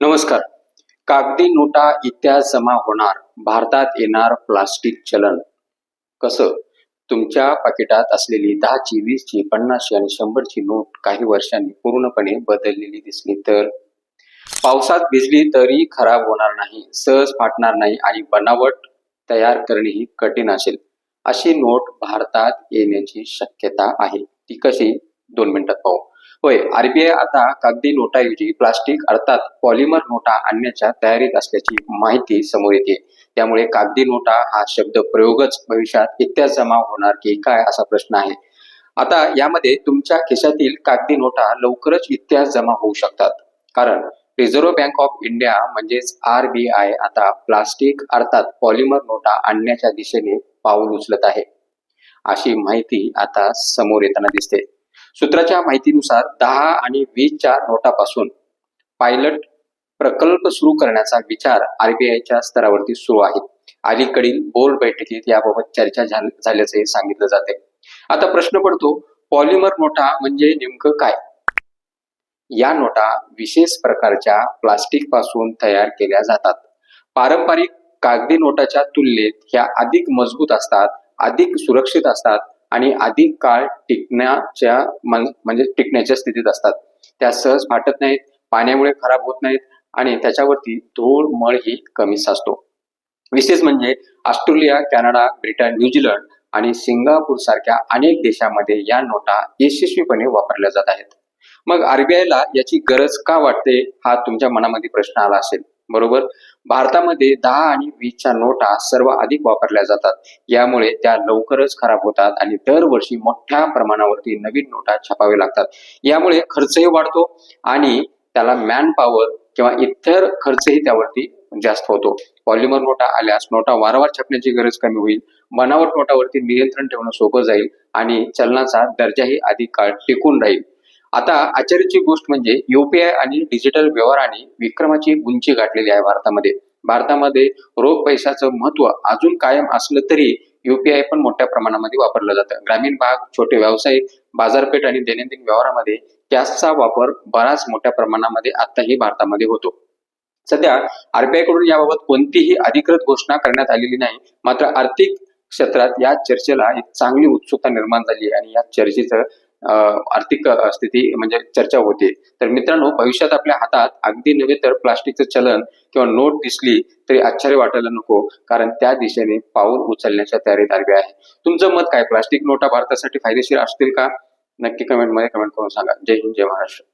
नमस्कार. कागदी नोटा इतिहास जमा होणार, भारतात येणार प्लास्टिक चलन. कसं? तुमच्या पाकिटात असलेली 10ची, 20ची, 50ची आणि 100ची नोट काही वर्षांनी पूर्णपणे बदललेली दिसली तर? पावसात भिजली तरी खराब होणार नाही, सहज फाटणार नाही आणि बनावट तयार करणेही कठीण असेल, अशी नोट भारतात येण्याची शक्यता आहे. ती कशी? 2 मिनिटात पाहू. होय, आरबीआय आता कागदी नोटाऐवजी प्लास्टिक अर्थात पॉलिमर नोटा आणण्याच्या तयारीत असल्याची माहिती समोर येते. त्यामुळे कागदी नोटा हा शब्द प्रयोगच भविष्यात इतिहास जमा होणार की काय असा प्रश्न आहे. आता यामध्ये तुमच्या खिशातील कागदी नोटा लवकरच इतिहास जमा होऊ शकतात. कारण रिझर्व्ह बँक ऑफ इंडिया म्हणजेच आरबीआय आता प्लास्टिक अर्थात पॉलिमर नोटा आणण्याच्या दिशेने पाऊल उचलत आहे, अशी माहिती आता समोर येताना दिसते. सूत्राच्या माहितीनुसार 10 आणि 20च्या नोटापासून पायलट प्रकल्प सुरू करण्याचा विचार आरबीआयच्या स्तरावरती सुरू आहे. अलीकडील बोर्ड बैठकीत याबाबत चर्चा झाल्याचे सांगितलं जाते. आता प्रश्न पडतो, पॉलिमर नोटा म्हणजे नेमकं काय? या नोटा विशेष प्रकारच्या प्लास्टिक पासून तयार केल्या जातात. पारंपरिक कागदी नोटाच्या तुलनेत ह्या अधिक मजबूत असतात, अधिक सुरक्षित असतात आणि अधिक काळ टिकण्याच्या स्थितीत असतात. त्या सहज फाटत नाहीत, पाण्यामुळे खराब होत नाहीत आणि त्याच्यावरती धूळ मळही कमी साचतो. विशेष म्हणजे ऑस्ट्रेलिया, कॅनडा, ब्रिटन, न्यूझीलंड आणि सिंगापूर सारख्या अनेक देशांमध्ये या नोटा यशस्वीपणे वापरल्या जात आहेत. मग आरबीआयला याची गरज का वाटते, हा तुमच्या मनामध्ये प्रश्न आला असेल, बरोबर? भारतामध्ये 10 आणि 20च्या नोटा सर्वाधिक वापरल्या जातात. यामुळे त्या लवकरच खराब होतात आणि दरवर्षी मोठ्या प्रमाणावरती नवीन नोटा छापावे लागतात. यामुळे खर्चही वाढतो आणि त्याला मॅन पॉवर किंवा इतर खर्चही त्यावरती जास्त होतो. पॉलिमर नोटा आल्यास नोटा वारंवार छापण्याची गरज कमी होईल, बनावट नोटावरती नियंत्रण ठेवणं सोपं जाईल आणि चलनाचा दर्जाही अधिक काळ टिकून राहील. आता आश्चर्याची गोष्ट म्हणजे युपीआय आणि डिजिटल व्यवहाराने विक्रमाची उंची गाठलेली आहे भारतामध्ये. भारतामध्ये रोख पैशाचं महत्व अजून कायम असलं तरी युपीआय पण मोठ्या प्रमाणामध्ये वापरलं जातं. ग्रामीण भाग, छोटे व्यावसायिक, बाजारपेठ आणि दैनंदिन व्यवहारामध्ये कॅशचा वापर बराच मोठ्या प्रमाणामध्ये आताही भारतामध्ये होतो. सध्या आरबीआय कडून याबाबत कोणतीही अधिकृत घोषणा करण्यात आलेली नाही. मात्र आर्थिक क्षेत्रात या चर्चेला एक चांगली उत्सुकता निर्माण झाली आणि या चर्चेचं आर्थिक स्थिती म्हणजे चर्चा होते. तर मित्रांनो, भविष्यात आपल्या हातात अगदी नव्हे तर प्लास्टिकचं चलन किंवा नोट दिसली तरी आश्चर्य वाटायला नको, कारण त्या दिशेने पाऊल उचलण्याच्या तयारीत आरबीआय आहे. तुमचं मत काय? प्लास्टिक नोटा भारतासाठी फायदेशीर असतील का? नक्की कमेंटमध्ये कमेंट करून सांगा. जय हिंद, जय महाराष्ट्र.